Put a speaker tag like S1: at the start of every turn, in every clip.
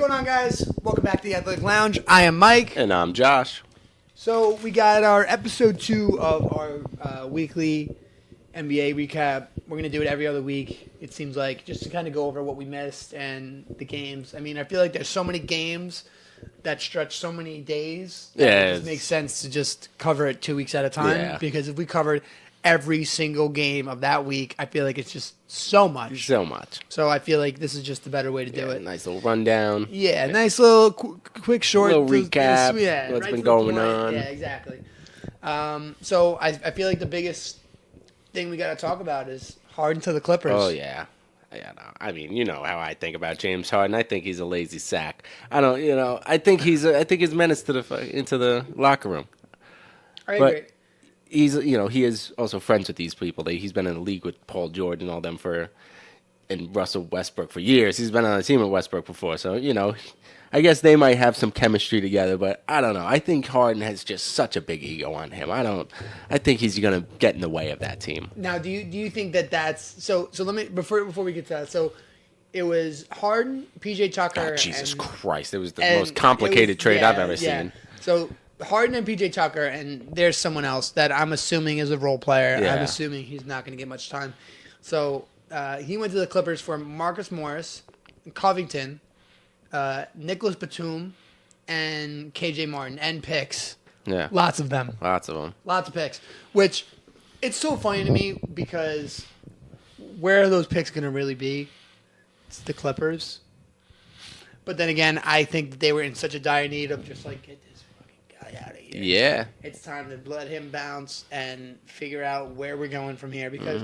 S1: going on, guys? Welcome back to the Athletic Lounge. I am Mike.
S2: And I'm Josh.
S1: So we got our episode 2 of our weekly NBA recap. We're going to do it every other week, it seems like, just to kind of go over what we missed and the games. I mean, I feel like there's so many games that stretch so many days that it just makes sense to just cover it 2 weeks at a time. Yeah. Because if we covered every single game of that week, I feel like it's just so much. So I feel like this is just the better way to do it.
S2: Nice little rundown.
S1: Yeah, nice little quick, short.
S2: Little recap. What's been going on.
S1: Yeah, exactly. So I feel like the biggest thing we got to talk about is Harden to the Clippers.
S2: Oh, yeah. Yeah, no. I mean, you know how I think about James Harden. I think he's a lazy sack. I think he's menace to into the locker room.
S1: I agree.
S2: He is also friends with these people. He's been in the league with Paul George and all them and Russell Westbrook for years. He's been on a team with Westbrook before, so I guess they might have some chemistry together. But I don't know. I think Harden has just such a big ego on him. I think he's gonna get in the way of that team.
S1: Now, do you think that's so? So let me before we get to that. So it was Harden, PJ Tucker.
S2: Oh, Jesus Christ! It was the most complicated trade I've ever seen.
S1: So Harden and PJ Tucker, and there's someone else that I'm assuming is a role player. Yeah. I'm assuming he's not going to get much time. So he went to the Clippers for Marcus Morris, Covington, Nicholas Batum, and KJ Martin, and picks.
S2: Yeah.
S1: Lots of them.
S2: Lots of
S1: picks. Which, it's so funny to me because where are those picks going to really be? It's the Clippers. But then again, I think that they were in such a dire need of just like, get this fucking guy out of here.
S2: Yeah.
S1: It's time to let him bounce and figure out where we're going from here. Because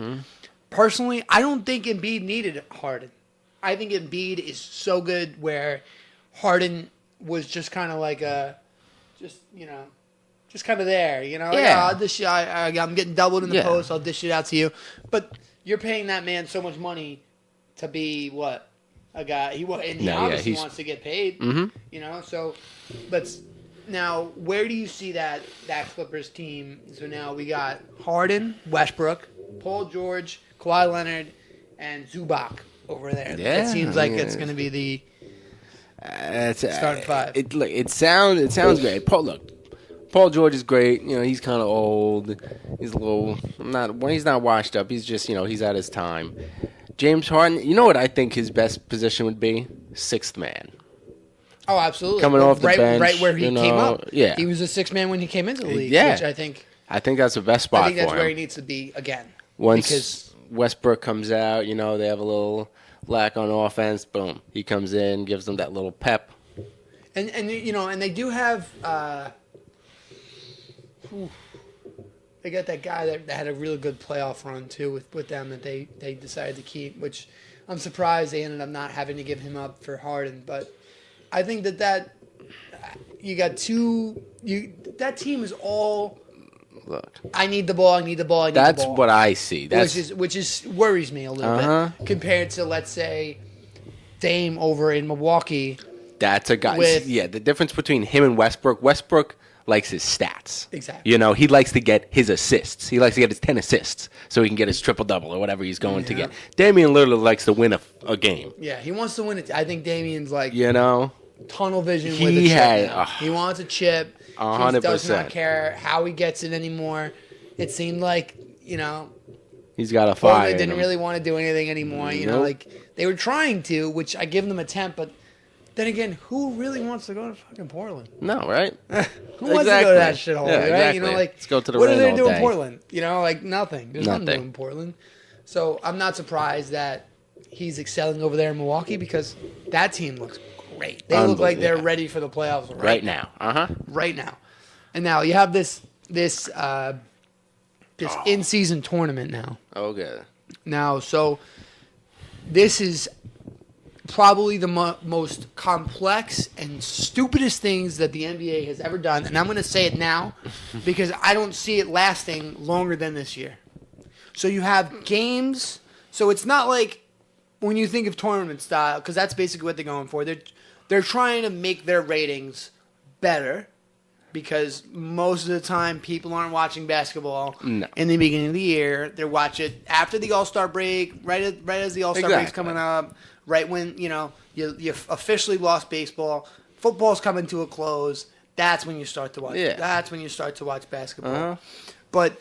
S1: personally, I don't think Embiid needed Harden. I think Embiid is so good where Harden was just kind of like just kind of there, Yeah. Like, I'll dish it, I'm getting doubled in the post. I'll dish it out to you. But you're paying that man so much money to be what? A guy. He obviously wants to get paid. Mm-hmm. So now, where do you see that Clippers team? So now we got Harden, Westbrook, Paul George, Kawhi Leonard, and Zubac over there.
S2: Yeah,
S1: it seems like it's going to be the starting five.
S2: It sounds great. Paul George is great. He's kind of old. He's he's not washed up. He's just, he's at his time. James Harden, you know what I think his best position would be? Sixth man.
S1: Oh, absolutely.
S2: Coming off the bench.
S1: Right where he came up.
S2: Yeah.
S1: He was a sixth man when he came into the league,
S2: which
S1: I think
S2: that's the best spot for him.
S1: I think that's where he needs to be again.
S2: Once Westbrook comes out, they have a little lack on offense. Boom. He comes in, gives them that little pep.
S1: And they do have they got that guy that had a really good playoff run too with them that they decided to keep, which I'm surprised they ended up not having to give him up for Harden. But I think that you got that team is all.
S2: Look,
S1: I need the ball.
S2: That's what I see.
S1: Which is worries me a little bit compared to, let's say, Dame over in Milwaukee.
S2: That's a guy. The difference between him and Westbrook likes his stats.
S1: Exactly.
S2: He likes to get his assists. He likes to get his 10 assists so he can get his triple-double or whatever he's going to get. Damian literally likes to win a game.
S1: Yeah, he wants to win it. I think Damian's like, tunnel vision with a chip. He wants a chip.
S2: 100%.
S1: He does not care how he gets it anymore. It seemed like,
S2: he's got a fire.
S1: Portland didn't really want to do anything anymore. Like they were trying to, which I give them a temp, but then again, who really wants to go to fucking Portland?
S2: No, right?
S1: Who wants to go to that shithole, right?
S2: Exactly. Let's go to the
S1: what
S2: rain
S1: are they
S2: all
S1: doing
S2: day.
S1: in Portland? Nothing. There's nothing doing in Portland. So I'm not surprised that he's excelling over there in Milwaukee because that team looks great. They look like they're ready for the playoffs
S2: right now.
S1: Right now. And now you have this in-season tournament now.
S2: Okay.
S1: Now, so this is probably the most complex and stupidest things that the NBA has ever done. And I'm going to say it now because I don't see it lasting longer than this year. So you have games. So it's not like when you think of tournament style, because that's basically what they're going for. They're trying to make their ratings better because most of the time people aren't watching basketball in the beginning of the year. They watch it after the All-Star break, right as the All-Star break's coming up, right when you officially lost baseball, football's coming to a close. That's when you start to watch.
S2: Yeah.
S1: That's when you start to watch basketball.
S2: Uh-huh.
S1: But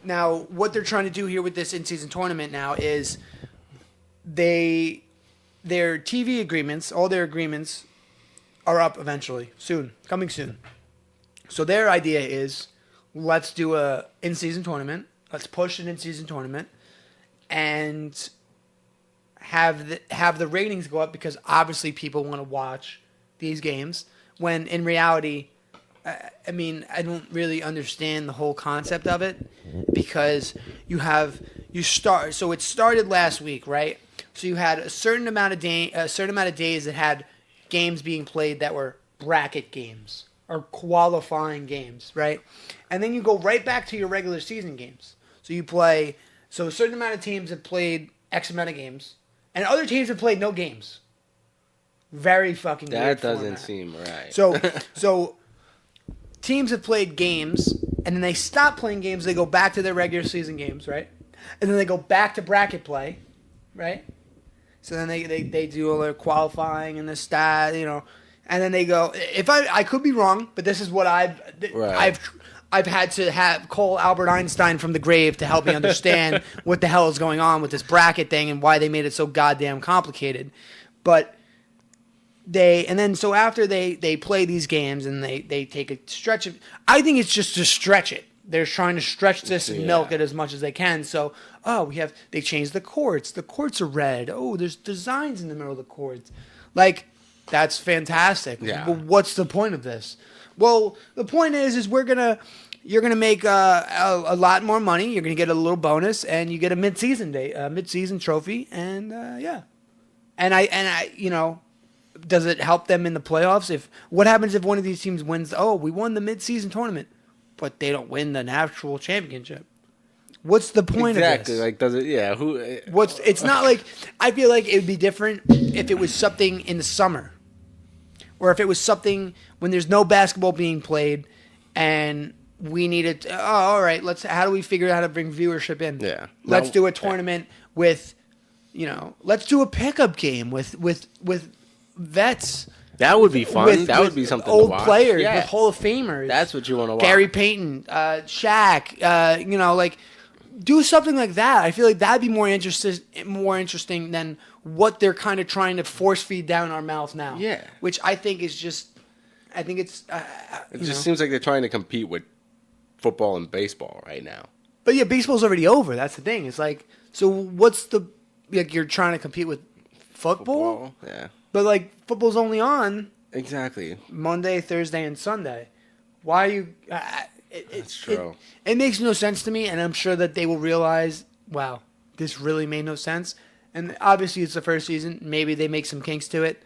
S1: now, what they're trying to do here with this in-season tournament now is their TV agreements, all their agreements, are up eventually, coming soon. So their idea is, let's do a in-season tournament. Let's push an in-season tournament, and have the ratings go up because obviously people want to watch these games. When in reality, I mean, I don't really understand the whole concept of it because so it started last week, right? So you had a certain amount of days that had games being played that were bracket games or qualifying games, right? And then you go right back to your regular season games. So a certain amount of teams have played X amount of games, and other teams have played no games. Very fucking weird
S2: That doesn't
S1: format.
S2: seem right.
S1: So teams have played games, and then they stop playing games. They go back to their regular season games, right? And then they go back to bracket play, right? So then they do all their qualifying and the stat, and then they go. If I could be wrong, but this is what I've had to call Albert Einstein from the grave to help me understand what the hell is going on with this bracket thing and why they made it so goddamn complicated. But so after they play these games and they take a stretch of, I think it's just to stretch it. They're trying to stretch this and milk it as much as they can. So, they changed the courts. The courts are red. Oh, there's designs in the middle of the courts. Like, that's fantastic.
S2: Yeah.
S1: But what's the point of this? Well, the point is you're gonna make a lot more money. You're gonna get a little bonus, and you get a mid-season trophy, and And I does it help them in the playoffs? What happens if one of these teams wins? Oh, we won the mid-season tournament, but they don't win the actual championship. What's the point of this?
S2: Exactly. Like, does it? Yeah. Who?
S1: It's not like, I feel like it would be different if it was something in the summer, or if it was something when there's no basketball being played, and we needed. All right. How do we figure out how to bring viewership in?
S2: Yeah.
S1: Let's do a tournament with, let's do a pickup game with vets.
S2: That would be fun. That would be something
S1: old
S2: to watch.
S1: players,
S2: Yeah.
S1: with Hall of Famers.
S2: That's what you want to watch.
S1: Gary Payton, Shaq, do something like that. I feel like that'd be more interesting than what they're kind of trying to force feed down our mouth now.
S2: Yeah.
S1: Which I think is just, it
S2: just seems like they're trying to compete with football and baseball right now.
S1: But yeah, baseball's already over. That's the thing. It's like, so what's you're trying to compete with football?
S2: Yeah.
S1: But football's only on
S2: Exactly.
S1: Monday, Thursday, and Sunday. Why are you?
S2: That's true.
S1: It makes no sense to me, and I'm sure that they will realize, wow, this really made no sense. And obviously, it's the first season. Maybe they make some kinks to it.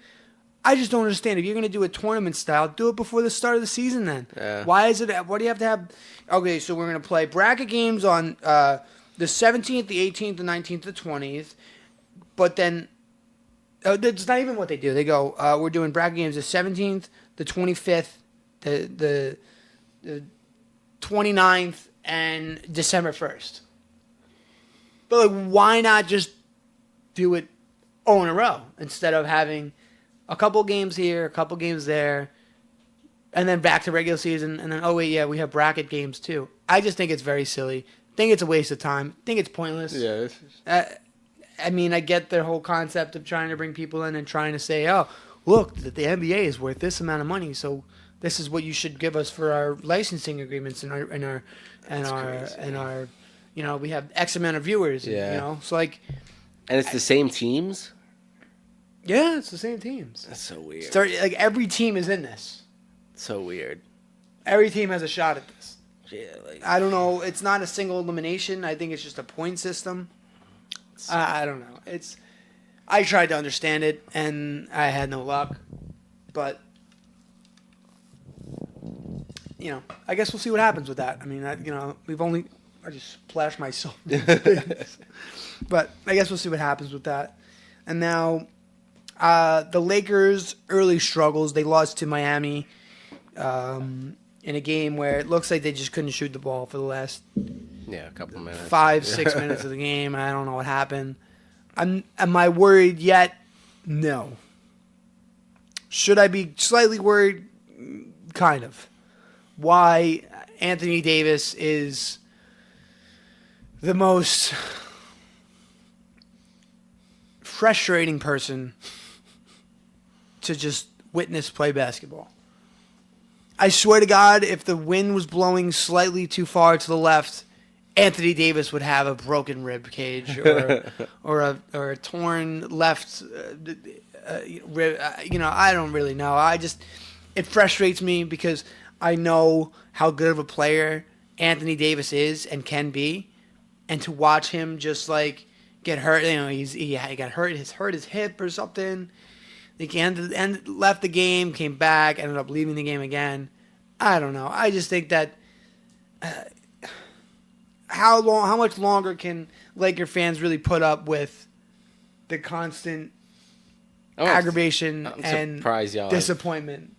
S1: I just don't understand. If you're going to do a tournament style, do it before the start of the season then.
S2: Yeah.
S1: Why is it? What do you have to have? Okay, so we're going to play bracket games on the 17th, the 18th, the 19th, the 20th. But then, that's not even what they do. They go, we're doing bracket games the 17th, the 25th, the 29th, and December 1st. But why not just do it all in a row instead of having a couple games here, a couple games there, and then back to regular season, and then, we have bracket games too. I just think it's very silly. Think it's a waste of time. Think it's pointless.
S2: Yeah.
S1: I mean, I get their whole concept of trying to bring people in and trying to say, oh, look, the NBA is worth this amount of money, so this is what you should give us for our licensing agreements and our we have X amount of viewers.
S2: Yeah.
S1: So
S2: and it's the same teams.
S1: Yeah, it's the same teams.
S2: That's so weird.
S1: Every team is in this.
S2: So weird.
S1: Every team has a shot at this.
S2: Yeah.
S1: I don't know. It's not a single elimination. I think it's just a point system. I don't know. I tried to understand it, and I had no luck. But, I guess we'll see what happens with that. I mean, I just splashed myself. But I guess we'll see what happens with that. And now, the Lakers' early struggles, they lost to Miami in a game where it looks like they just couldn't shoot the ball for the last
S2: a couple of minutes.
S1: 5-6 minutes of the game. I don't know what happened. Am I worried yet No. Should I be slightly worried? Kind of. Why Anthony Davis is the most frustrating person to just witness play basketball. I swear to God, if the wind was blowing slightly too far to the left, Anthony Davis would have a broken rib cage or a torn left rib. I don't really know. It frustrates me because I know how good of a player Anthony Davis is and can be, and to watch him just like get hurt. He got hurt. Hurt his hip or something. And left the game, came back, ended up leaving the game again. I don't know. I just think that how much longer can Laker fans really put up with the constant aggravation and disappointment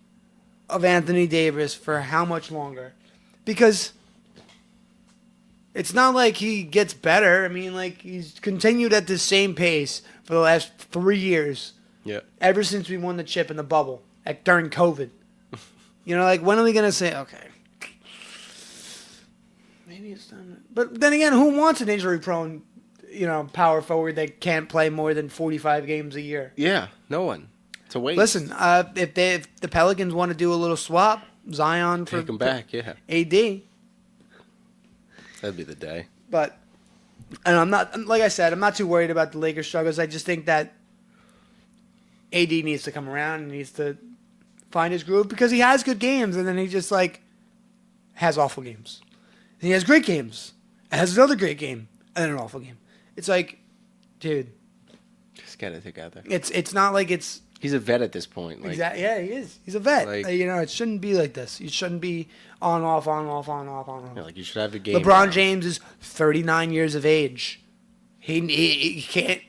S1: of Anthony Davis for how much longer? Because it's not like he gets better. I mean, like, he's continued at the same pace for the last 3 years.
S2: Yeah.
S1: Ever since we won the chip in the bubble, during COVID. When are we going to say, okay, maybe it's time. But then again, who wants an injury-prone, power forward that can't play more than 45 games a year?
S2: Yeah, no one. It's a waste.
S1: Listen, if the Pelicans want to do a little swap, Zion for
S2: take him back, yeah.
S1: AD.
S2: That'd be the day.
S1: But, and I'm not, like I said, I'm not too worried about the Lakers' struggles. I just think that AD needs to come around and needs to find his groove because he has good games and then he just has awful games. And he has great games and has another great game and then an awful game. It's like, dude,
S2: just get it together.
S1: It's not like it's.
S2: He's a vet at this point.
S1: Exactly. Yeah, he is. He's a vet. It shouldn't be like this. You shouldn't be on off.
S2: Yeah, you should have a game.
S1: LeBron James is 39 years of age. He can't.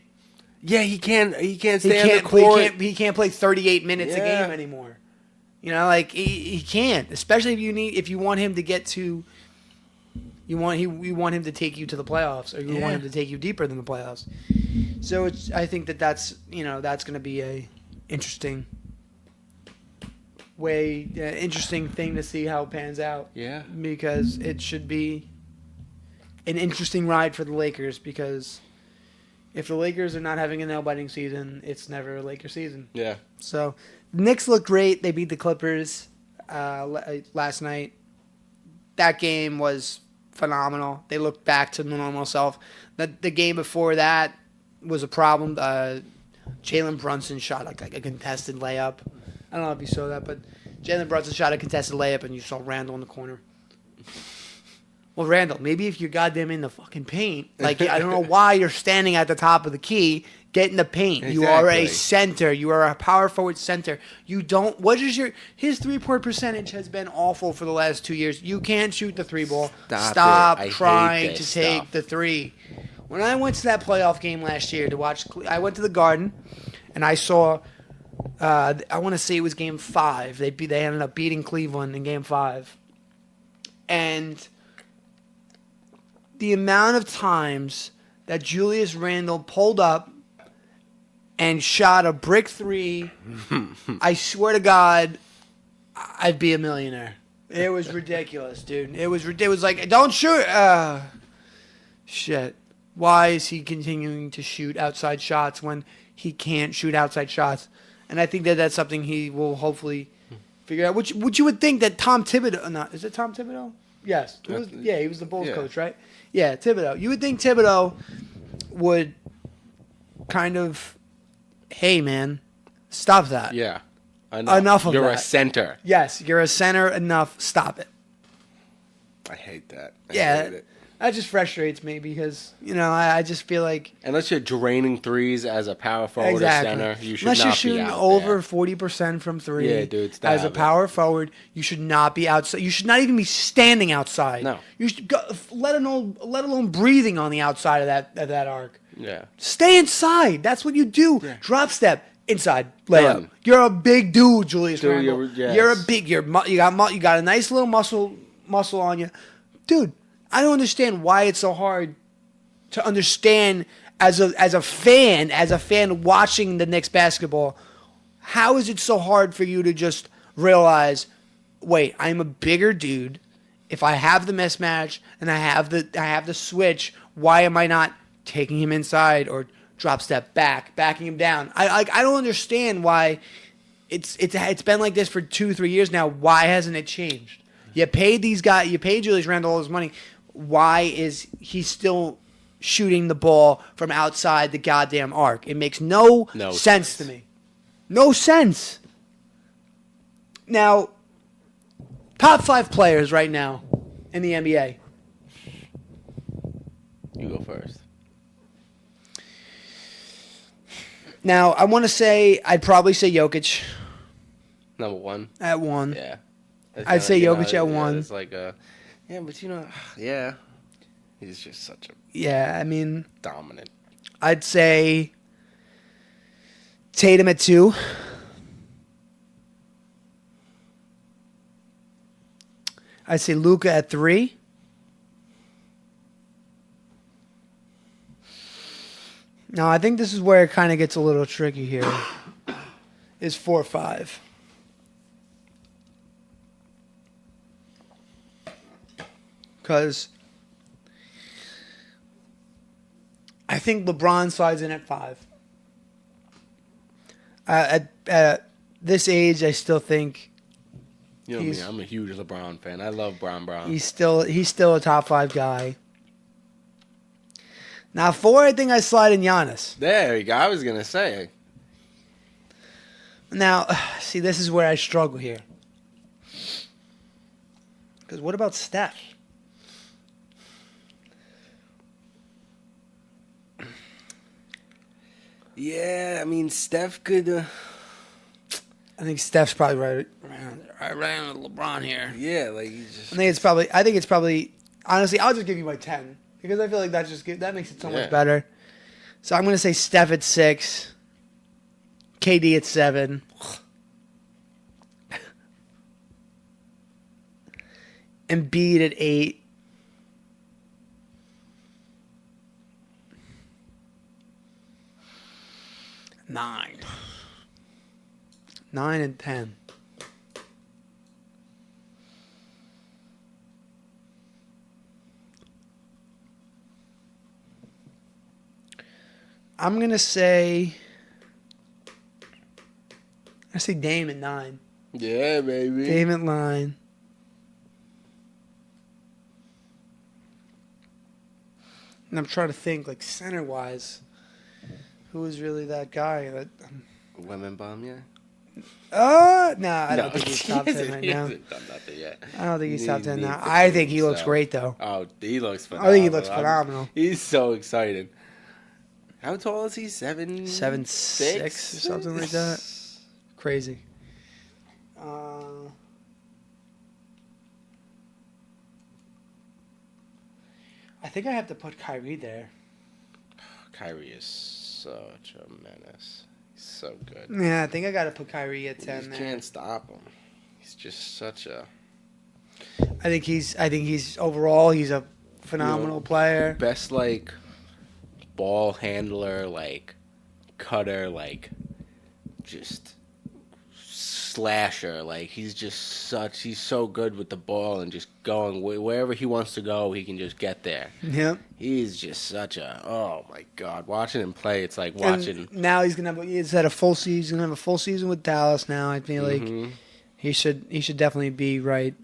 S2: Yeah, he can't stay on the court.
S1: He can't play 38 minutes a game anymore. He can't. Especially if you want him to get to. You want him to take you to the playoffs, or you want him to take you deeper than the playoffs. So I think that's going to be a interesting thing to see how it pans out.
S2: Yeah,
S1: because it should be an interesting ride for the Lakers because. If the Lakers are not having a nail-biting season, it's never a Laker season.
S2: Yeah.
S1: So, the Knicks looked great. They beat the Clippers last night. That game was phenomenal. They looked back to the normal self. The game before that was a problem. Jalen Brunson shot a contested layup. I don't know if you saw that, but Jalen Brunson shot a contested layup, and you saw Randall in the corner. Well, Randall, maybe if you're goddamn in the fucking paint, I don't know why you're standing at the top of the key, get in the paint. Exactly. You are a center. You are a power forward center. You don't. His 3-point percentage has been awful for the last 2 years. You can't shoot the 3-ball. Stop trying to take the 3. When I went to that playoff game last year to watch, I went to the Garden, and I saw. I want to say it was Game 5. They ended up beating Cleveland in Game 5, and. The amount of times that Julius Randle pulled up and shot a brick 3, I swear to God, I'd be a millionaire. It was ridiculous, dude. It was like, don't shoot. Shit. Why is he continuing to shoot outside shots when he can't shoot outside shots? And I think that that's something he will hopefully figure out. Which you would think that Tom Thibodeau, is it Tom Thibodeau? Yes. He was the Bulls coach, right? Yeah, Thibodeau. You would think Thibodeau would kind of, hey, man, stop that.
S2: Yeah.
S1: Enough of that.
S2: You're a center.
S1: Yes, you're a center. Enough. Stop it.
S2: I hate that. I hate it.
S1: That just frustrates me because, I just feel like...
S2: Unless you're draining threes as a power forward or center, you should not be out there.
S1: Unless you're shooting over 40% from 3.
S2: Yeah, dude, stop
S1: as a power forward, you should not be outside. You should not even be standing outside.
S2: No.
S1: You should let alone breathing on the outside of that arc.
S2: Yeah.
S1: Stay inside. That's what you do. Yeah. Drop step. Inside. Layup.
S2: Done.
S1: You're a big dude, Julius Randle.
S2: Yes.
S1: You're a big... you got a nice little muscle on you. Dude... I don't understand why it's so hard to understand as a fan watching the Knicks basketball, how is it so hard for you to just realize, wait, I'm a bigger dude. If I have the mismatch and I have the switch, why am I not taking him inside or drop step back, backing him down? I don't understand why it's been like this for 2-3 years now. Why hasn't it changed? You paid these guys, you paid Julius Randle all his money. Why is he still shooting the ball from outside the goddamn arc? It makes no sense to me. No sense. Now, top 5 players right now in the NBA.
S2: You go first.
S1: Now, I want to say, I'd probably say Jokic.
S2: Number 1?
S1: At 1.
S2: Yeah.
S1: I'd say Jokic at 1.
S2: It's like yeah, but yeah. He's just such a
S1: Yeah, I mean,
S2: dominant.
S1: I'd say Tatum at 2. I'd say Luka at 3. Now, I think this is where it kind of gets a little tricky here. Is 4 or 5. Because I think LeBron slides in at 5. At this age, I still think
S2: You know me, I'm a huge LeBron fan. I love Brown.
S1: he's still a top 5 guy. Now 4, I think I slide in Giannis.
S2: There you go. I was gonna say.
S1: Now, see, this is where I struggle here. Because what about Steph?
S2: Yeah, I mean Steph could.
S1: I think Steph's probably right around LeBron here.
S2: Yeah, like he's just.
S1: I think it's probably. Honestly, I'll just give you my 10 because I feel like that makes it so much better. So I'm going to say Steph at 6, KD at 7, Embiid at 8. Nine and 10. I'm gonna say. I say Dame at 9.
S2: Yeah, baby.
S1: Dame at 9. And I'm trying to think, like center wise, who is really that guy?
S2: Women bum, yeah.
S1: Nah, I don't think he's top 10 right
S2: he
S1: now.
S2: hasn't done nothing yet.
S1: I don't think he's top 10
S2: Needs
S1: now.
S2: to
S1: I
S2: prove
S1: think he looks
S2: himself.
S1: great though.
S2: Oh, he looks phenomenal.
S1: I think he looks phenomenal.
S2: He's so excited. How tall is he?
S1: 7'6" or something like that. Crazy. I think I have to put Kyrie there.
S2: Kyrie is such a menace. He's so good.
S1: Yeah, I think I got to put Kyrie at 10
S2: You
S1: there.
S2: can't stop him. He's just such a
S1: I think he's overall he's a phenomenal player.
S2: best like ball handler, like cutter, like just slasher. Like he's so good with the ball and just going wherever he wants to go, he can just get there.
S1: Yep.
S2: He's just such a oh my god, watching him play, it's like watching.
S1: And now he's had a full season. He's gonna have a full season with Dallas. Now I feel like he should definitely be right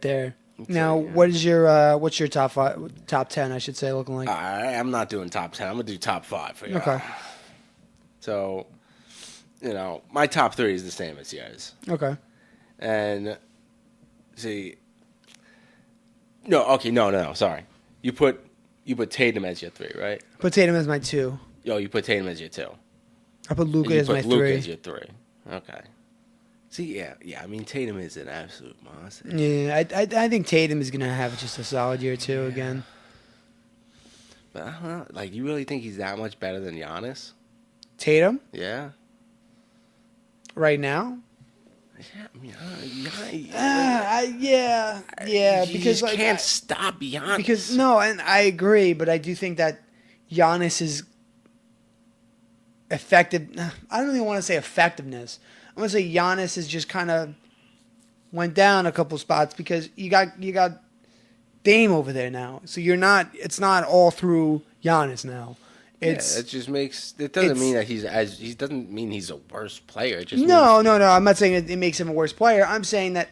S1: there. Now, what's your top 10? I should say, looking like.
S2: I'm not doing top 10. I'm gonna do top 5 for you.
S1: Okay.
S2: So, my top 3 is the same as yours.
S1: Okay.
S2: And see, no. Sorry, you put Tatum as your 3, right?
S1: Put Tatum as my 2.
S2: You put Tatum as your 2.
S1: I put Luka as my 3.
S2: Luka as your 3. Okay. See, yeah. I mean, Tatum is an absolute monster.
S1: Yeah, I think Tatum is gonna have just a solid year too again.
S2: But I don't know. Like, you really think he's that much better than Giannis?
S1: Tatum
S2: Yeah.
S1: right now.
S2: Yeah.
S1: Because
S2: you can't stop Giannis.
S1: Because no, and I agree, but I do think that Giannis's effective. I don't even want to say effectiveness. I'm gonna say Giannis has just kind of went down a couple spots because you got Dame over there now. So you're not. It's not all through Giannis now.
S2: It just makes. It doesn't mean that he doesn't mean he's a worse player. It just
S1: no. I'm not saying it makes him a worse player. I'm saying that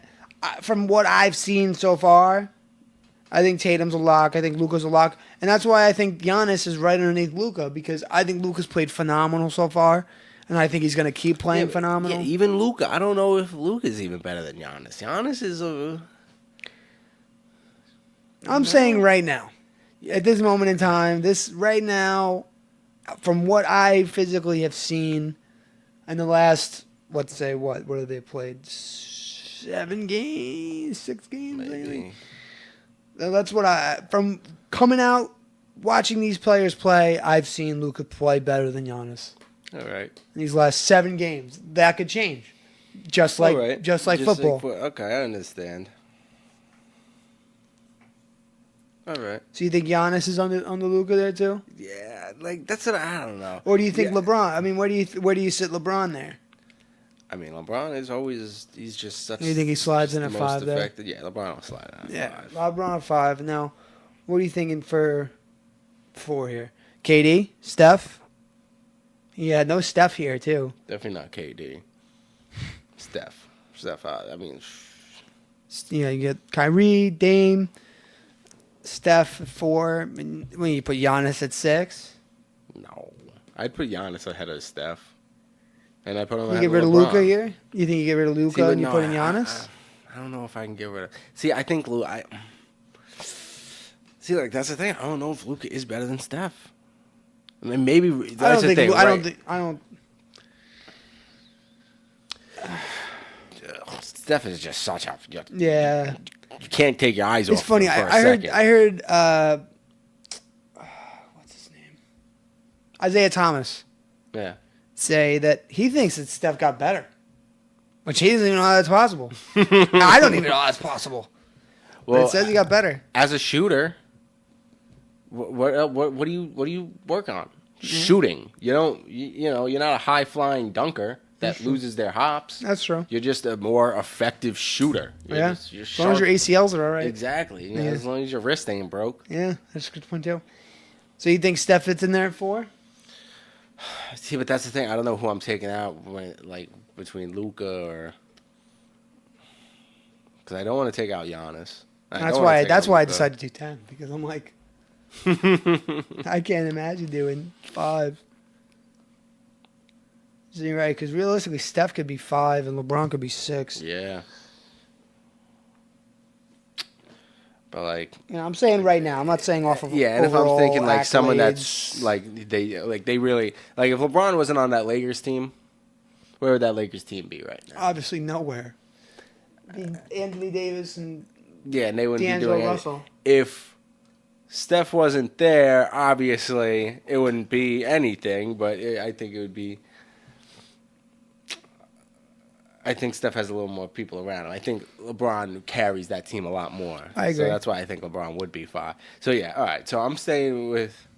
S1: from what I've seen so far, I think Tatum's a lock. I think Luka's a lock, and that's why I think Giannis is right underneath Luka because I think Luka's played phenomenal so far, and I think he's going to keep playing phenomenal.
S2: Yeah, even Luka. I don't know if Luka's even better than Giannis. Giannis is a.
S1: I'm saying right now, at this moment in time, right now, from what I physically have seen in the last, what have they played? 7 games? 6 games? Maybe. That's what from coming out, watching these players play, I've seen Luka play better than Giannis.
S2: All right.
S1: In these last 7 games. That could change. Just like football.
S2: Okay, I understand. All right.
S1: So you think Giannis is on the Luka there too?
S2: Yeah, that's what I don't know.
S1: Or do you think LeBron? I mean, where do you sit LeBron there?
S2: I mean, LeBron is always—he's just such.
S1: You think he slides in at 5 there?
S2: Yeah, LeBron will slide in at 5.
S1: LeBron at 5. Now, what are you thinking for 4 here? KD, Steph. Yeah, no Steph here too.
S2: Definitely not KD. Steph. I mean,
S1: you get Kyrie, Dame. Steph at 4. When you put Giannis at 6?
S2: No. I'd put Giannis ahead of Steph. And I put him ahead of LeBron.
S1: You get rid of Luka here? You think you get rid of Luka and you put in Giannis?
S2: I don't know if I can get rid of... See, I think See, that's the thing. I don't know if Luka is better than Steph. I mean, maybe... That's the thing,
S1: I don't...
S2: Steph is just such a...
S1: Yeah.
S2: You can't take your eyes off.
S1: It's funny. I heard. What's his name? Isaiah Thomas.
S2: Yeah.
S1: Say that he thinks that Steph got better, which he doesn't even know how that's possible. I don't even know how that's possible. Well, but it says he got better
S2: as a shooter. What do you work on? Mm-hmm. Shooting. You don't. You're not a high flying dunker that loses their hops.
S1: That's true.
S2: You're just a more effective shooter. You're
S1: as long as your ACLs are all right.
S2: Exactly. As long as your wrist ain't broke.
S1: Yeah, that's a good point too. So you think Steph fits in there at 4?
S2: See, but that's the thing. I don't know who I'm taking out between Luka or because I don't want to take out Giannis.
S1: That's why I decided to do 10 because I'm like I can't imagine doing 5. So you're right, because realistically, Steph could be 5 and LeBron could be 6.
S2: Yeah. But
S1: I'm saying right now. I'm not saying off of
S2: and if I'm thinking
S1: accolades.
S2: Someone that's they really if LeBron wasn't on that Lakers team, where would that Lakers team be right now?
S1: Obviously nowhere. Anthony Davis and
S2: and they wouldn't
S1: D'Angelo
S2: be doing
S1: Russell.
S2: If Steph wasn't there, obviously it wouldn't be anything. But I think it would be. I think Steph has a little more people around him. I think LeBron carries that team a lot more.
S1: I agree.
S2: So that's why I think LeBron would be 5. So, yeah, all right. So I'm staying with...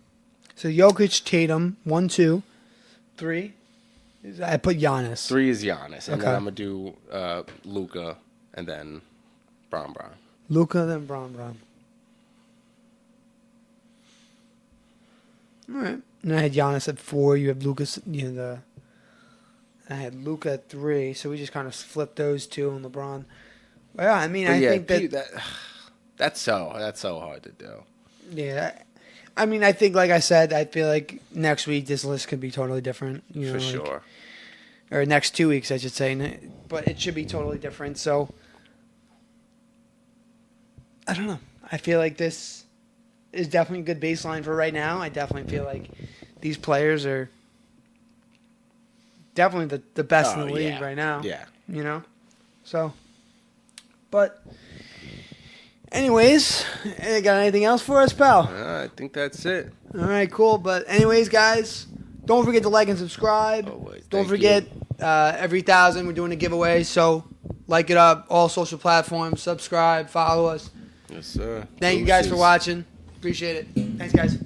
S1: So Jokic, Tatum, 1, 2, 3. I put Giannis.
S2: 3 is Giannis. And then I'm going to do Luka and then Bron.
S1: Luka, then Bron. All right. And I had Giannis at 4. You have Lucas, I had Luka at 3, so we just kind of flipped those 2 on LeBron. Well, yeah, I mean, I think
S2: that's so hard to do.
S1: Yeah, I mean, I think, like I said, I feel like next week this list could be totally different.
S2: For sure.
S1: Or next 2 weeks, I should say, but it should be totally different. So I don't know. I feel like this is definitely a good baseline for right now. I definitely feel like these players are. Definitely the best in the league right now.
S2: Yeah.
S1: So, but anyways, got anything else for us, pal?
S2: I think that's it.
S1: All right, cool. But anyways, guys, don't forget to like and subscribe.
S2: Always.
S1: Don't forget, every 1,000 we're doing a giveaway. So like it up, all social platforms, subscribe, follow us.
S2: Yes, sir.
S1: Thank you guys for watching. Appreciate it. Thanks, guys.